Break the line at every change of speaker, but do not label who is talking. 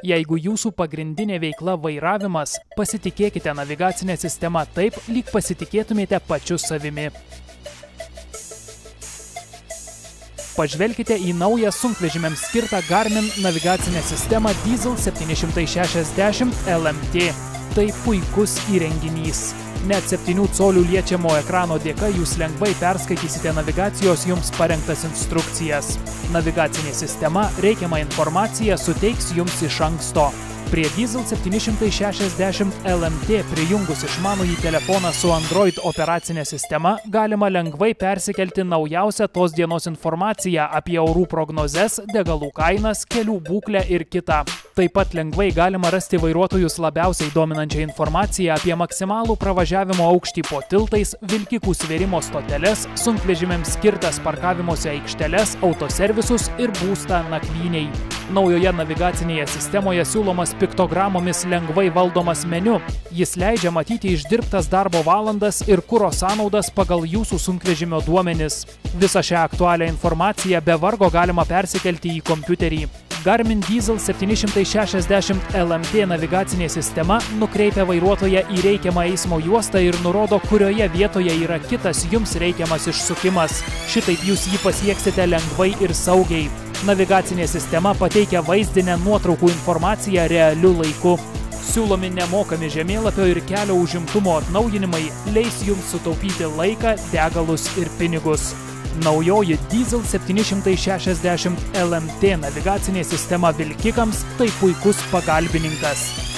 Jeigu jūsų pagrindinė veikla vairavimas, pasitikėkite navigacinę sistemą taip, lyg pasitikėtumėte pačiu savimi. Pažvelkite į naują sunkvežimiams skirtą Garmin navigacinę sistemą Diesel 760 LMT. Tai puikus įrenginys. Net 7 colių liečiamo ekrano dėka jūs lengvai perskaitysite navigacijos jums parengtas instrukcijas. Navigacinė sistema reikiamą informaciją suteiks jums iš anksto. Prie Diesel 760 LMT prijungus išmanųjį telefoną su Android operacinė sistema galima lengvai persikelti naujausią tos dienos informaciją apie orų prognozes, degalų kainas, kelių būklę ir kitą. Taip pat lengvai galima rasti vairuotojus labiausiai dominančią informaciją apie maksimalų pravažiavimo aukštį po tiltais, vilkikų svėrimo stoteles, sunkvežimiams skirtas parkavimosi aikšteles, autoservisus ir būstą nakvyniai. Naujoje navigacinėje sistemoje siūlomas piktogramomis lengvai valdomas meniu. Jis leidžia matyti išdirbtas darbo valandas ir kuro sąnaudas pagal jūsų sunkvežimio duomenis. Visą šią aktualią informaciją be vargo galima persikelti į kompiuterį. Garmin Diesel 760 LMT navigacinė sistema nukreipia vairuotoją į reikiamą eismo juostą ir nurodo, kurioje vietoje yra kitas jums reikiamas išsukimas. Šitaip jūs jį pasieksite lengvai ir saugiai. Navigacinė sistema pateikia vaizdinę nuotraukų informaciją realiu laiku. Siūlomi nemokami žemėlapio ir kelio užimtumo atnaujinimai leis jums sutaupyti laiką, degalus ir pinigus. Naujoji Diesel 760 LMT navigacinė sistema vilkikams tai puikus pagalbininkas.